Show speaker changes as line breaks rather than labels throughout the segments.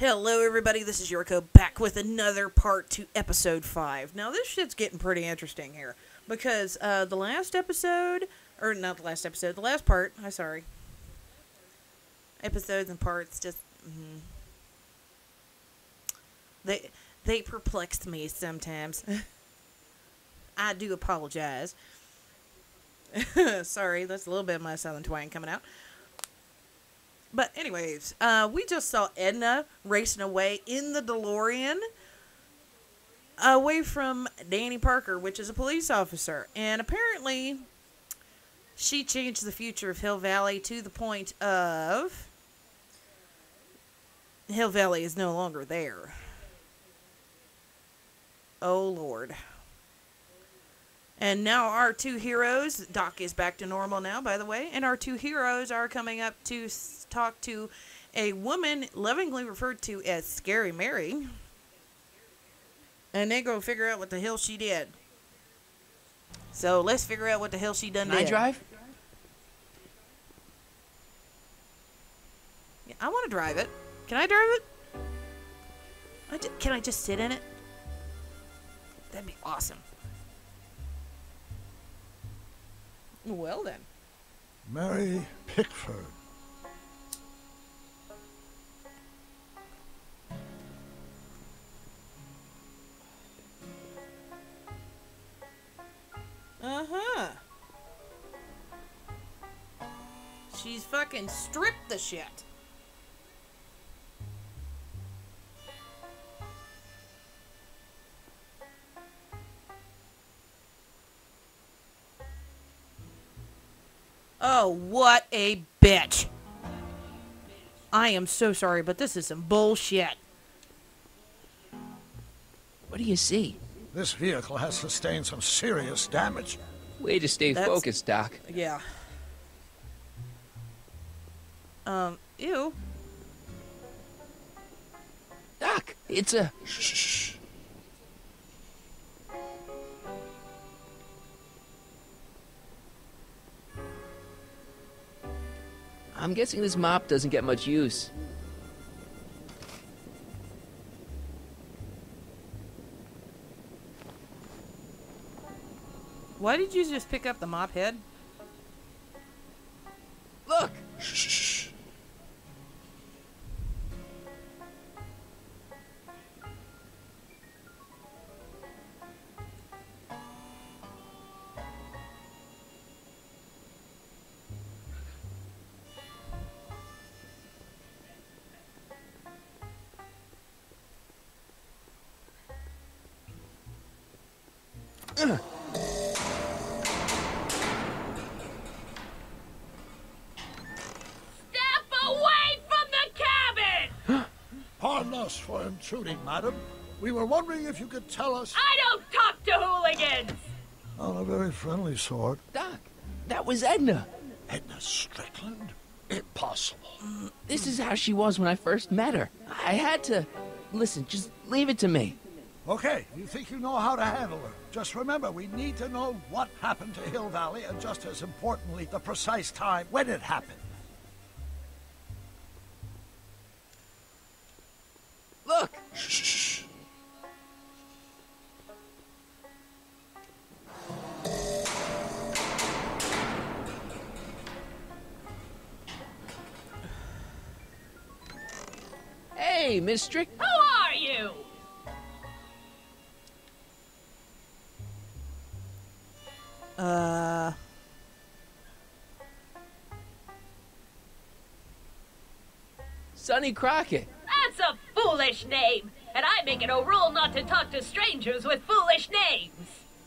Hello, everybody. This is Yuriko back with another part to episode 5. Now, this shit's getting pretty interesting here because the last episode, or not the last episode, the last part. I'm sorry. Episodes and parts just they perplexed me sometimes. I do apologize. Sorry, that's a little bit of my southern twang coming out. But anyways, we just saw Edna racing away in the DeLorean away from Danny Parker, which is a police officer. And apparently, she changed the future of Hill Valley to the point of Hill Valley is no longer there. Oh, Lord. And now our two heroes, Doc is back to normal now, by the way, and our two heroes are coming up to talk to a woman lovingly referred to as Scary Mary. And they go figure out what the hell she did. So let's figure out what the hell she done did.
Can I drive?
Yeah, I want to drive it. Can I drive it? Can I just sit in it? That'd be awesome. Well then.
Mary Pickford.
Uh-huh. She's fucking stripped the shit. Oh, what a bitch. I am so sorry, but this is some bullshit.
What do you see?
This vehicle has sustained some serious damage.
Way to stay focused, Doc.
Yeah. Ew.
Doc, it's a...
Shh.
I'm guessing this mop doesn't get much use.
Why did you just pick up the mop head?
Look!
Shh. Pardon us for intruding, madam. We were wondering if you could tell us...
I don't talk to hooligans!
On a very friendly sort.
Doc, that was Edna.
Edna Strickland? Impossible.
This is how she was when I first met her. I had to... Listen, just leave it to me.
Okay, you think you know how to handle her. Just remember, we need to know what happened to Hill Valley, and just as importantly, the precise time when it happened.
Look!
Shh.
Hey, Miss Strick...
Who are you?
Sonny Crockett.
That's a foolish name, and I make it a rule not to talk to strangers with foolish names.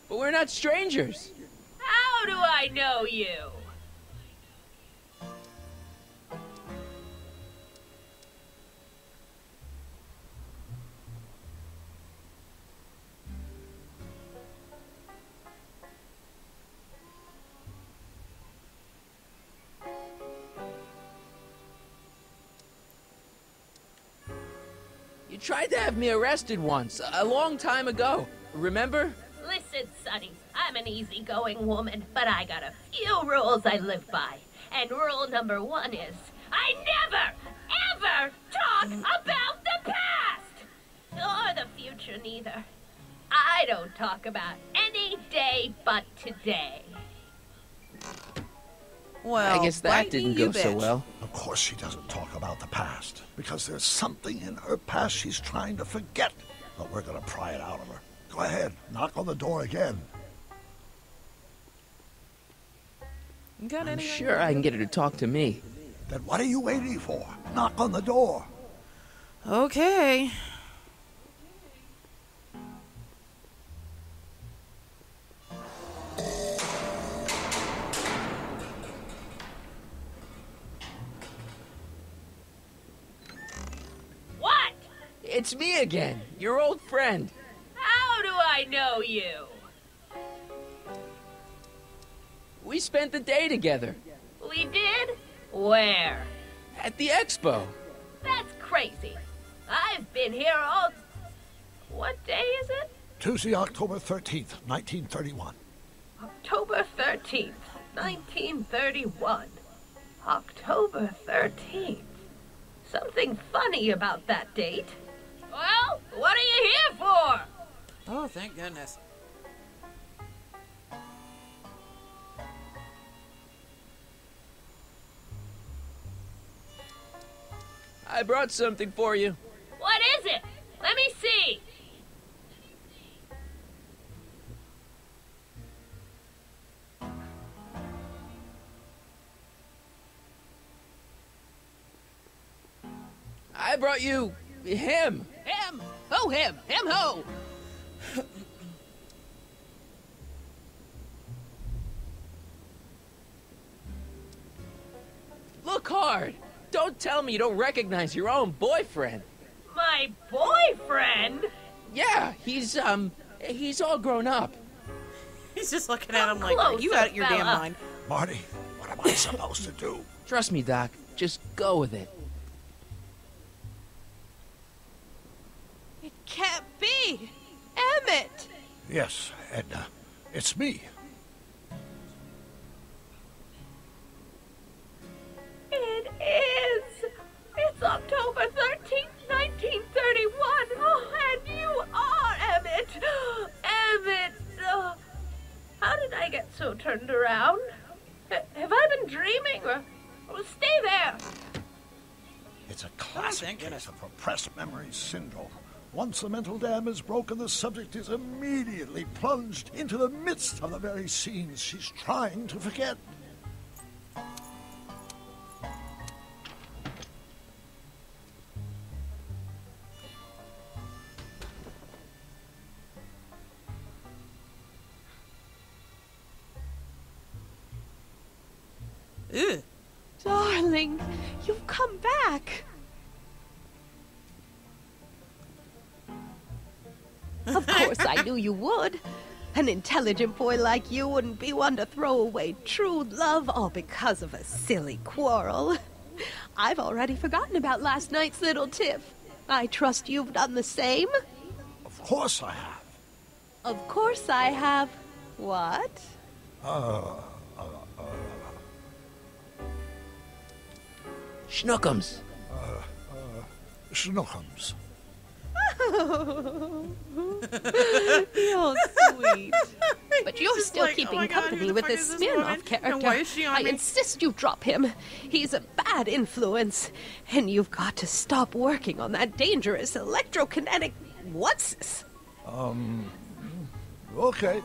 But we're not strangers.
How do I know you?
You tried to have me arrested once, a long time ago. Remember?
Listen, Sonny, I'm an easygoing woman, but I got a few rules I live by. And rule number 1 is, I never, ever talk about the don't talk about any day but today.
Well,
I guess that
bite me,
didn't
you
go so
bitch.
well.
Of course she doesn't talk about the past, because there's something in her past she's trying to forget. But we're gonna pry it out of her. Go ahead, knock on the door again.
You got
I'm
anything?
sure I can get her to talk to me.
Then what are you waiting for? Knock on the door.
Okay.
What?
It's me again, your old friend.
How do I know you?
We spent the day together
We did? Where?
at the expo.
That's crazy. I've been here all... What day is it?
Tuesday, October 13th, 1931.
October 13th, 1931. October 13th. Something funny about that date. Well, what are you here for?
Oh, thank goodness.
I brought something for you.
What is it? Let me see.
I brought you him.
Him! Ho him! Him ho!
Look hard. Don't tell me you don't recognize your own boyfriend.
My boyfriend?
Yeah, he's all grown up.
He's just looking at him
Come
like, are
closer,
you out of your damn
fella."
mind?
Marty, what am I supposed to do?
Trust me, Doc. Just go with it.
It can't be! Emmett!
Yes, Edna. It's me.
It is. It's October 13th, 1931. Oh, and you are Emmett. Emmett. How did I get so turned around? Have I been dreaming? Or stay there.
It's a classic
thank
case
goodness.
of repressed memory syndrome. Once the mental dam is broken, the subject is immediately plunged into the midst of the very scenes she's trying to forget.
Ew.
Darling, you've come back! Of course I knew you would. An intelligent boy like you wouldn't be one to throw away true love all because of a silly quarrel. I've already forgotten about last night's little tiff. I trust you've done the same?
Of course I have.
Of course I have. What?
Schnookums.
Schnookums.
You're sweet. But you're
just
still
like,
keeping
oh my God,
company
who the
with
fuck
this
is this woman?
Smirnoff character.
And why is she on
I
me?
insist you drop him. He's a bad influence. And you've got to stop working on that dangerous electrokinetic... What's this?
Okay.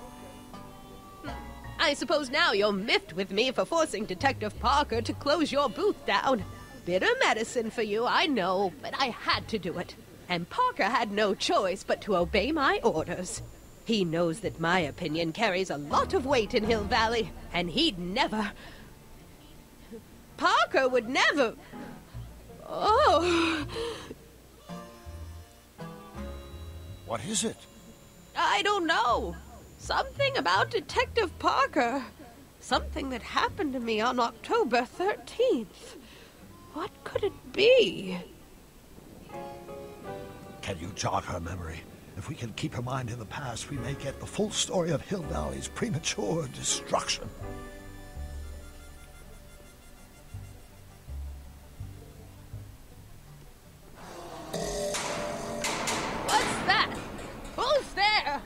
I suppose now you're miffed with me for forcing Detective Parker to close your booth down. Bitter medicine for you, I know, but I had to do it. And Parker had no choice but to obey my orders. He knows that my opinion carries a lot of weight in Hill Valley, and he'd never... Parker would never... Oh...
What is it?
I don't know. Something about Detective Parker. Something that happened to me on October 13th. What could it be?
Can you jog her memory? If we can keep her mind in the past, we may get the full story of Hill Valley's premature destruction.
What's that? Who's there?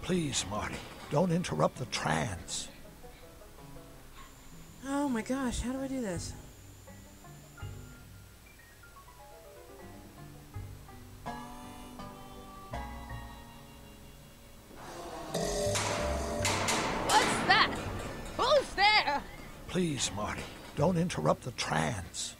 Please, Marty, don't interrupt the trance.
Oh my gosh, how do I do this?
What's that? Who's there?
Please, Marty, don't interrupt the trance.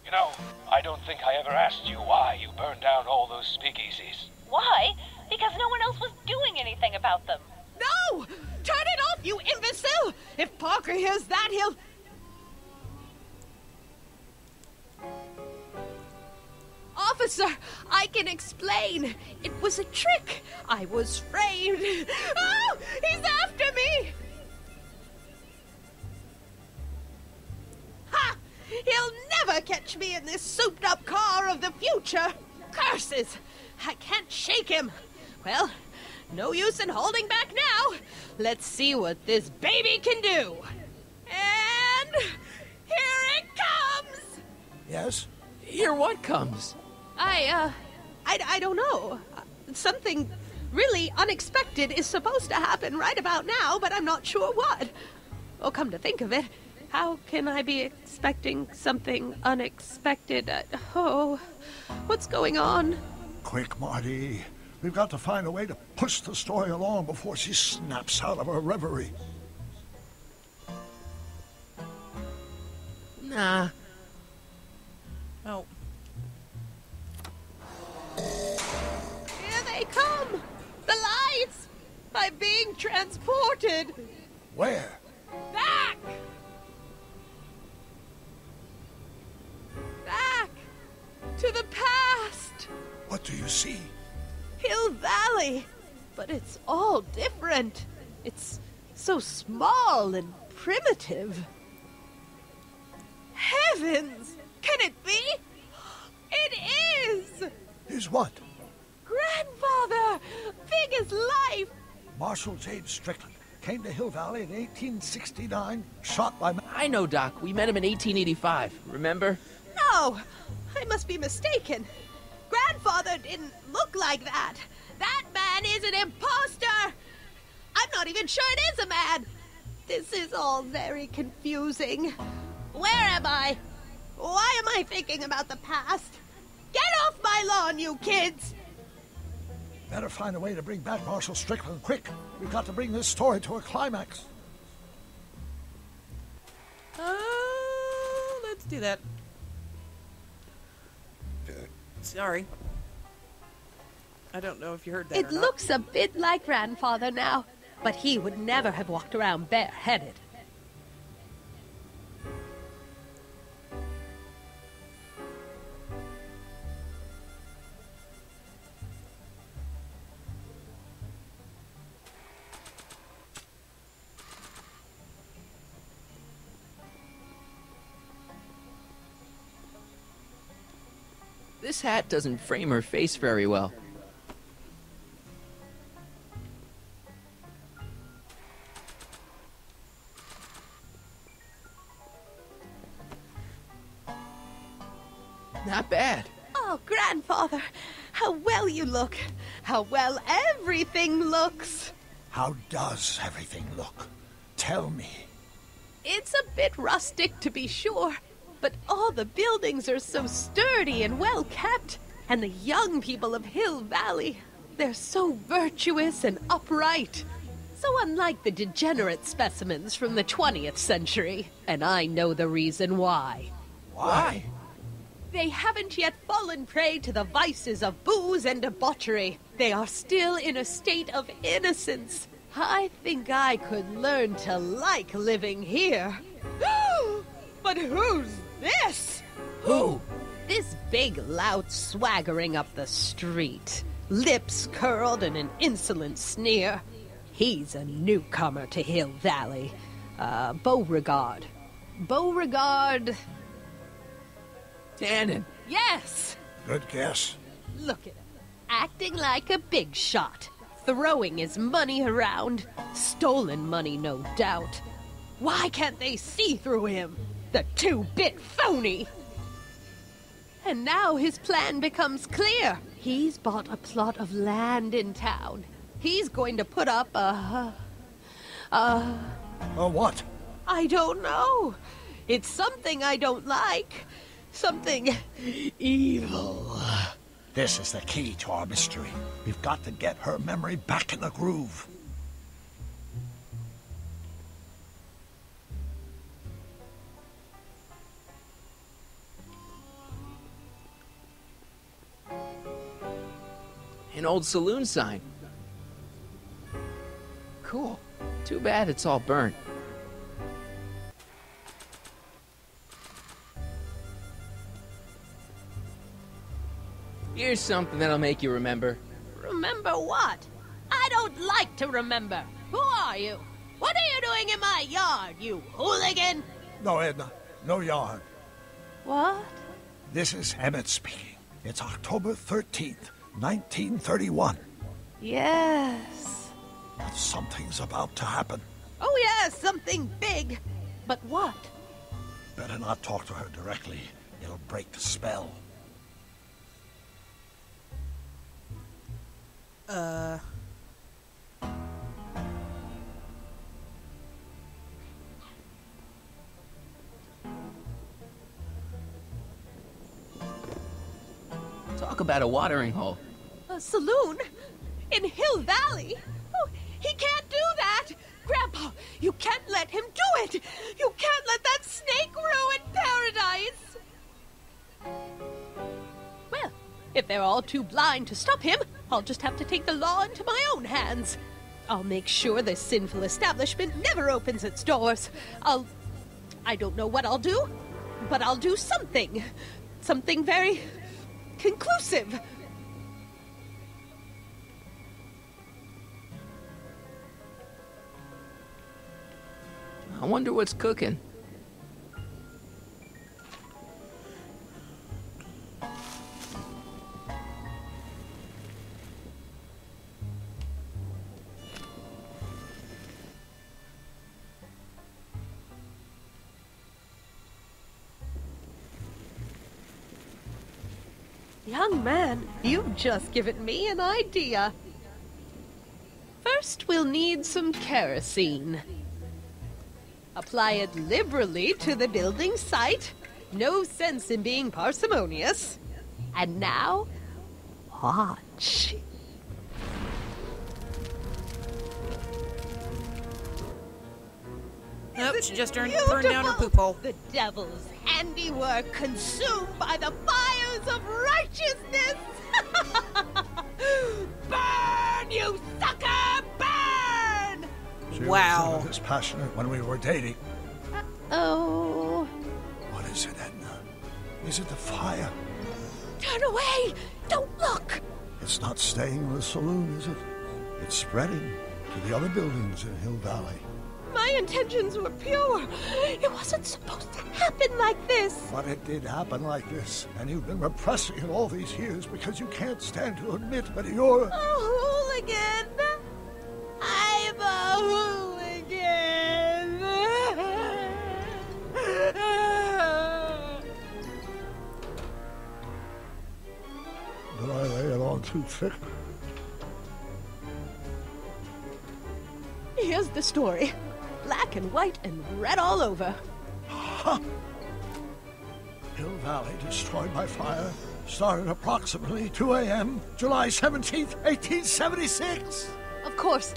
You know, I don't think I ever asked you why you burned down all those speakeasies.
Why? Because no one else was doing anything about them.
No! Turn it off, you imbecile! If Parker hears that, he'll... Officer, I can explain. It was a trick. I was framed. Oh, he's after me! Ha! He'll never catch me in this souped-up car of the future. Curses! I can't shake him. Well, no use in holding back now. Let's see what this baby can do. And here it comes!
Yes?
Here what comes?
I don't know. Something really unexpected is supposed to happen right about now, but I'm not sure what. Oh, come to think of it, how can I be expecting something unexpected? What's going on?
Quick, Marty. We've got to find a way to push the story along before she snaps out of her reverie.
Nah.
Oh.
Here they come! The lights! I'm being transported!
Where?
Back! Back! To the past!
What do you see?
Hill Valley! But it's all different. It's so small and primitive. Heavens! Can it be? It is!
Is what?
Grandfather! Big as life!
Marshal James Strickland came to Hill Valley in 1869, shot by...
I know, Doc. We met him in 1885. Remember?
No! I must be mistaken. Grandfather didn't look like that. That man is an imposter! I'm not even sure it is a man! This is all very confusing. Where am I? Why am I thinking about the past? Get off my lawn, you kids!
Better find a way to bring back Marshal Strickland quick. We've got to bring this story to a climax.
Let's do that. Sorry. I don't know if you heard that
It
or not.
looks a bit like Grandfather now, but he would never have walked around bareheaded.
This hat doesn't frame her face very well. Not bad.
Oh, Grandfather, how well you look. How well everything looks.
How does everything look? Tell me.
It's a bit rustic, to be sure, but all the buildings are so sturdy and well kept. And the young people of Hill Valley, they're so virtuous and upright. So unlike the degenerate specimens from the 20th century. And I know the reason why.
Why?
They haven't yet fallen prey to the vices of booze and debauchery. They are still in a state of innocence. I think I could learn to like living here. But who's this?
Who?
This big lout swaggering up the street, lips curled in an insolent sneer. He's a newcomer to Hill Valley. Beauregard. Beauregard...
Tannen.
Yes!
Good guess.
Look at him, acting like a big shot. throwing his money around. Stolen money, no doubt. Why can't they see through him? The two-bit phony! And now his plan becomes clear. He's bought a plot of land in town. He's going to put up a
what?
I don't know. It's something I don't like. Something evil.
This is the key to our mystery. We've got to get her memory back in the groove.
An old saloon sign. Cool. Too bad it's all burnt. Here's something that'll make you remember.
Remember what? I don't like to remember. Who are you? What are you doing in my yard, you hooligan?
No, Edna. No yarn.
What?
This is Emmett speaking. It's October 13th, 1931.
Yes.
But something's about to happen.
Oh, yes, something big. But what?
Better not talk to her directly. It'll break the spell.
Talk about a watering hole.
A saloon? In Hill Valley? Oh, he can't do that! Grandpa, you can't let him do it! You can't let that snake ruin paradise! Well, if they're all too blind to stop him, I'll just have to take the law into my own hands. I'll make sure this sinful establishment never opens its doors. I don't know what I'll do, but I'll do something. Something very conclusive.
I wonder what's cooking.
Young man, you've just given me an idea. First, we'll need some kerosene. Apply it liberally to the building site. No sense in being parsimonious. And now, watch.
Nope, she just burned down her
Beautiful.
poop hole.
The devil's handiwork consumed by the fires of righteousness. Burn, you sucker! Burn!
She
Wow.
wasn't this passionate when we were dating.
Oh.
What is it, Edna? Is it the fire?
Turn away! Don't look!
It's not staying in the saloon, is it? It's spreading to the other buildings in Hill Valley.
My intentions were pure. It wasn't supposed to happen like this.
But it did happen like this, and you've been repressing it all these years because you can't stand to admit that you're...
A hooligan. I'm a hooligan.
Did I lay it on too thick?
Here's the story. Black and white and red all over.
Hill Valley destroyed by fire started approximately 2 a.m., July 17th, 1876.
Of course,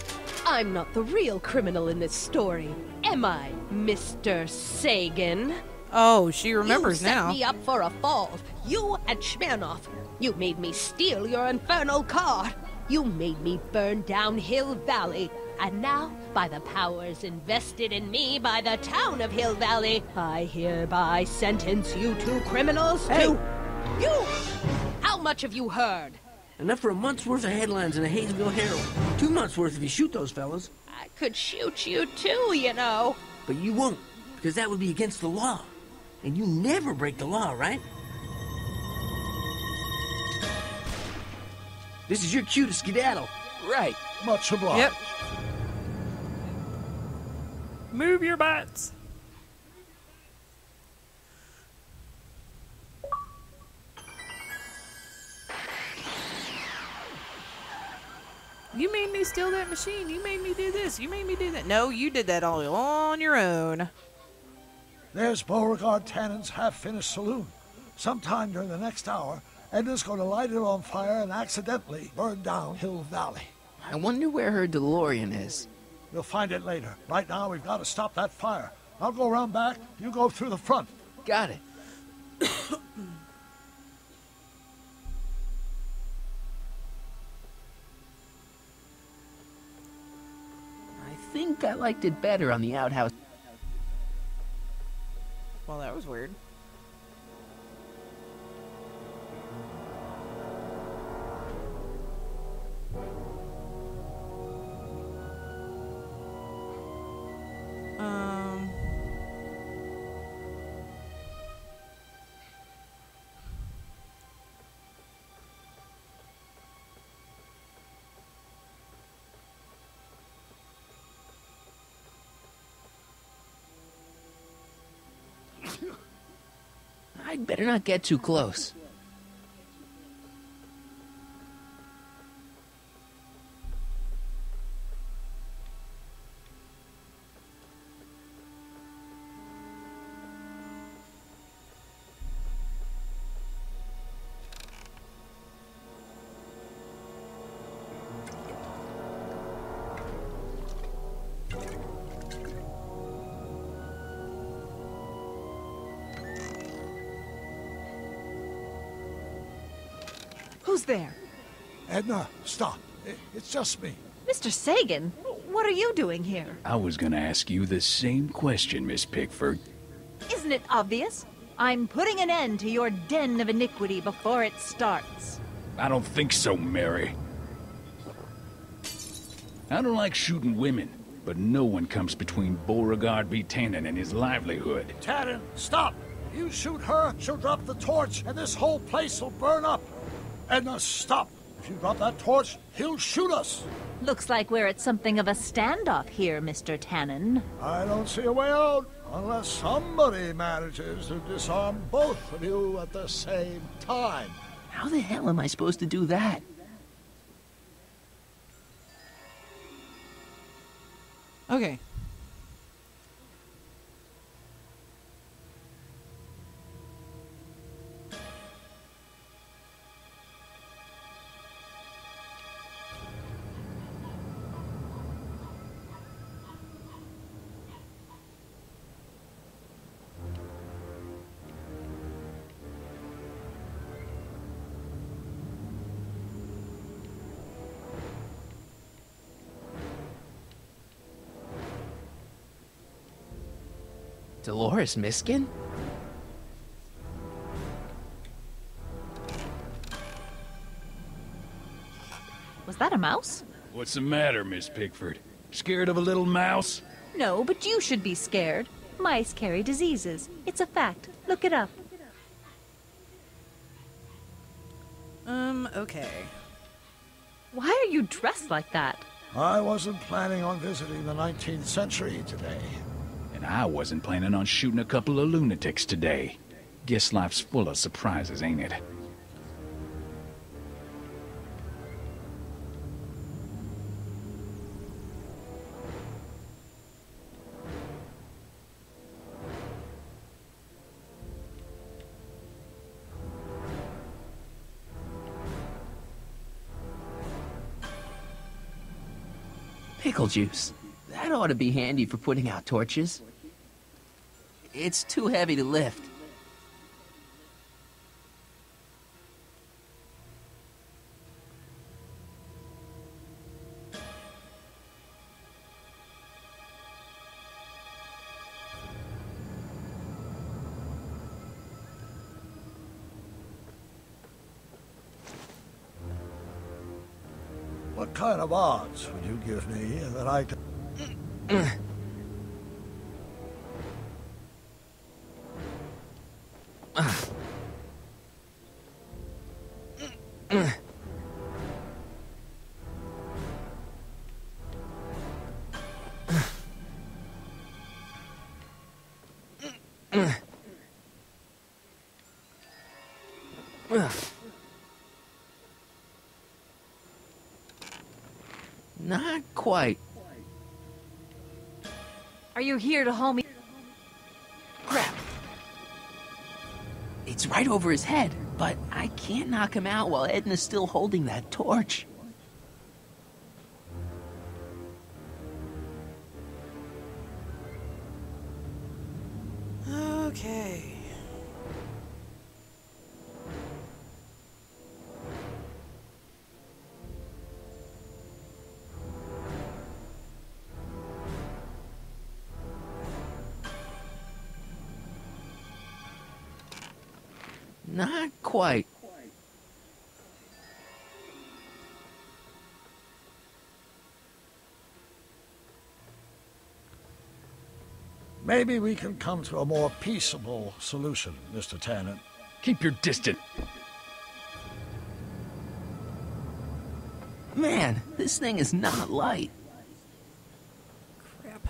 I'm not the real criminal in this story. Am I, Mr. Sagan?
Oh, she remembers
You set
now.
me up for a fall. You and Smirnoff. You made me steal your infernal car. You made me burn down Hill Valley. And now, by the powers invested in me by the town of Hill Valley, I hereby sentence you two criminals to... You! How much have you heard?
Enough for a month's worth of headlines in the Hayesville Herald. 2 months worth if you shoot those fellas.
I could shoot you too, you know.
But you won't, because that would be against the law. And you never break the law, right? This is your cue to skedaddle.
Right.
Much obliged.
Yep. Move your butts. You made me steal that machine. You made me do this. You made me do that. No, you did that all on your own.
There's Beauregard Tannen's half-finished saloon. Sometime during the next hour, Edna's going to light it on fire and accidentally burn down Hill Valley.
I wonder where her DeLorean is.
You'll find it later. Right now, we've got to stop that fire. I'll go around back. You go through the front.
Got it. I think I liked it better on the outhouse.
Well, that was weird.
I'd better not get too close.
Who's there?
Edna, stop. It's just me.
Mr. Sagan? What are you doing here?
I was gonna ask you the same question, Miss Pickford.
Isn't it obvious? I'm putting an end to your den of iniquity before it starts.
I don't think so, Mary. I don't like shooting women, but no one comes between Beauregard B. Tannen and his livelihood.
Tannen, stop! You shoot her, she'll drop the torch, and this whole place will burn up. Edna, stop! If you drop that torch, he'll shoot us.
Looks like we're at something of a standoff here, Mr. Tannen.
I don't see a way out unless somebody manages to disarm both of you at the same time.
How the hell am I supposed to do that?
Okay.
Dolores Miskin?
Was that a mouse?
What's the matter, Miss Pickford? Scared of a little mouse?
No, but you should be scared. Mice carry diseases. It's a fact. Look it up.
Okay.
Why are you dressed like that?
I wasn't planning on visiting the 19th century today.
And I wasn't planning on shooting a couple of lunatics today. Guess life's full of surprises, ain't it?
Pickle juice. That ought to be handy for putting out torches. It's too heavy to lift.
What kind of odds would you give me that I could...
Not quite.
Are you here to haul me?
Crap. It's right over his head, but I can't knock him out while Edna's still holding that torch.
Okay.
Not quite.
Maybe we can come to a more peaceable solution, Mr. Tannen.
Keep your distance.
Man, this thing is not light.
Crap.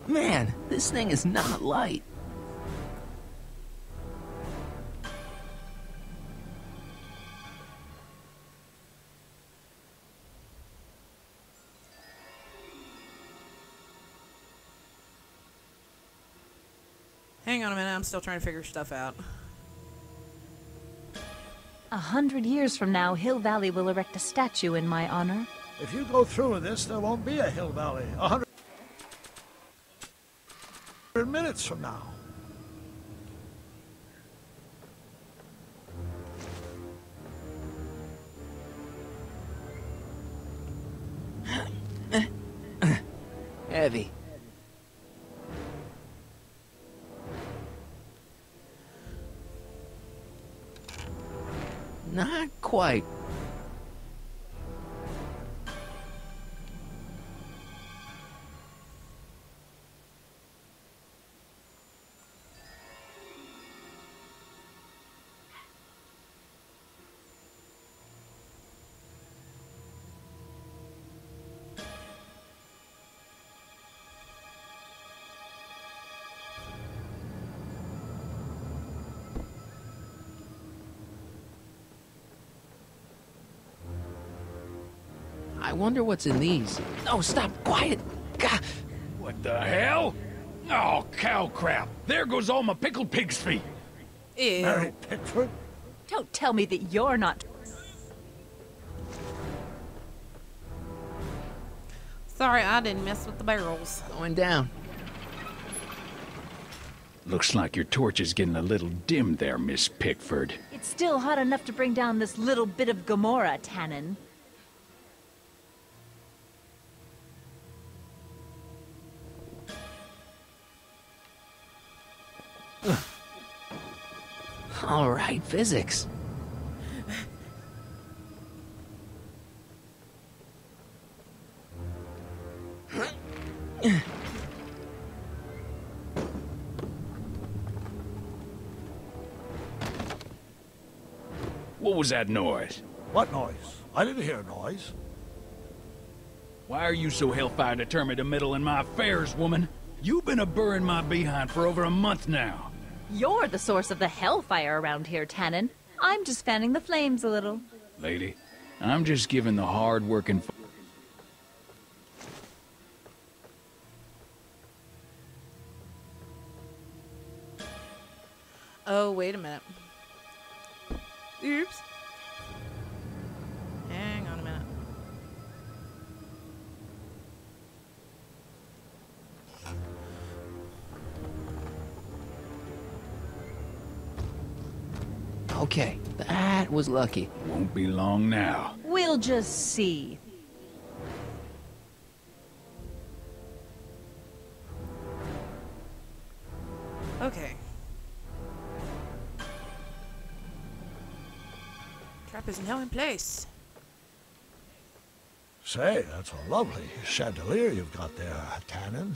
Man, this thing is not light.
Hang on a minute, I'm still trying to figure stuff out.
100 years from now, Hill Valley will erect a statue in my honor.
If you go through with this, there won't be a Hill Valley. 100 minutes from now.
Heavy. Not quite. I wonder what's in these. Oh, stop! Quiet! Gah.
What the hell? Oh, cow crap. There goes all my pickled pig's feet.
Ew.
Mary Pickford?
Don't tell me that you're not.
Sorry, I didn't mess with the barrels.
Going down.
Looks like your torch is getting a little dim there, Miss Pickford.
It's still hot enough to bring down this little bit of Gomorrah, Tannen.
All right, physics.
What was that noise?
What noise? I didn't hear a noise.
Why are you so hellfire determined to meddle in my affairs, woman? You've been a-burring my behind for over a month now.
You're the source of the hellfire around here, Tannen. I'm just fanning the flames a little.
Lady, I'm just giving the hard-working...
Oh, wait a minute. Oops. Hang on a minute.
Okay, that was lucky.
Won't be long now.
We'll just see.
Okay. Trap is now in place.
Say, that's a lovely chandelier you've got there, Tannen.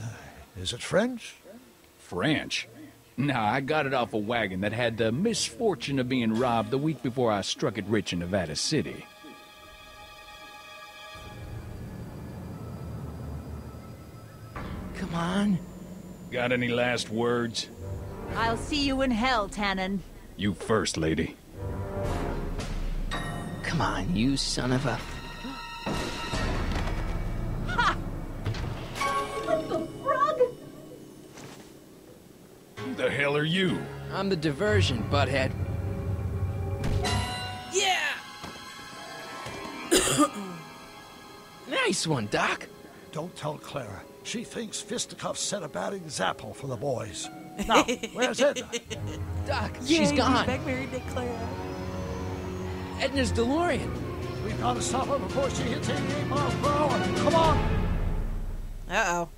Is it French?
French? Nah, I got it off a wagon that had the misfortune of being robbed the week before I struck it rich in Nevada City.
Come on.
Got any last words?
I'll see you in hell, Tannen.
You first, lady.
Come on, you son of a...
What the frog?
Who the hell are you?
I'm the diversion, butthead.
Yeah!
Nice one, Doc.
Don't tell Clara. She thinks fisticuffs set a bad example for the boys. Now, where's Edna?
Doc,
Yay,
she's
he's
gone.
back married to Clara.
Edna's DeLorean.
We've got to stop her before she hits 88 miles per hour. Come on!
Uh-oh.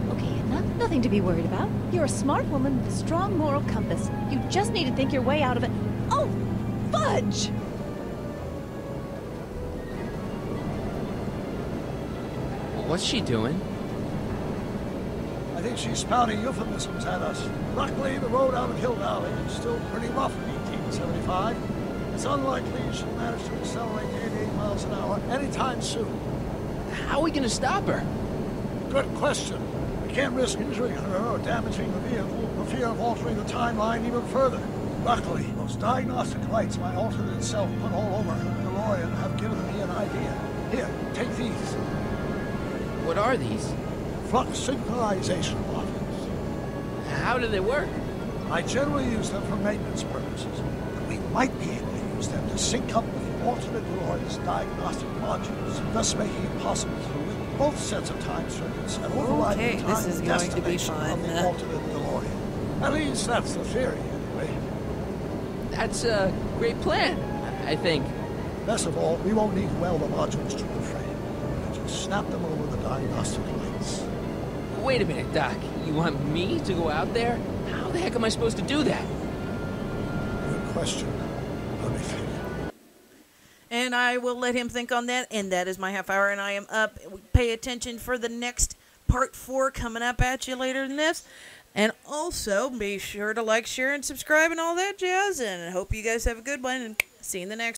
Okay, Edna, nothing to be worried about. You're a smart woman with a strong moral compass. You just need to think your way out of it. Oh, fudge!
What's she doing?
I think she's spouting euphemisms at us. Luckily, the road out of Hill Valley is still pretty rough in 1875. It's unlikely she'll manage to accelerate to 88 miles an hour anytime soon.
How are we gonna stop her?
Good question. We can't risk injuring her or damaging the vehicle for fear of altering the timeline even further. Luckily, those diagnostic lights my alternate self put all over her DeLorean have given me an idea. Here, take these.
What are these?
Flux synchronization modules.
How do they work?
I generally use them for maintenance purposes, but we might be able to use them to sync up with the alternate DeLorean's diagnostic modules, thus making it possible to link both sets of time circuits and override
Okay,
the
this
time
is
and
going to be
destination
fun.
of the alternate DeLorean. At least that's the theory, anyway.
That's a great plan, I think.
Best of all, we won't need to weld the modules to the frame. We'll just snap them over the diagnostic lights.
Wait a minute, Doc. You want me to go out there? How the heck am I supposed to do that?
Good question. Let me think.
And I will let him think on that. And that is my half hour, and I am up. Pay attention for the next part 4 coming up at you later in this. And also, be sure to like, share, and subscribe and all that jazz. And I hope you guys have a good one. And see you in the next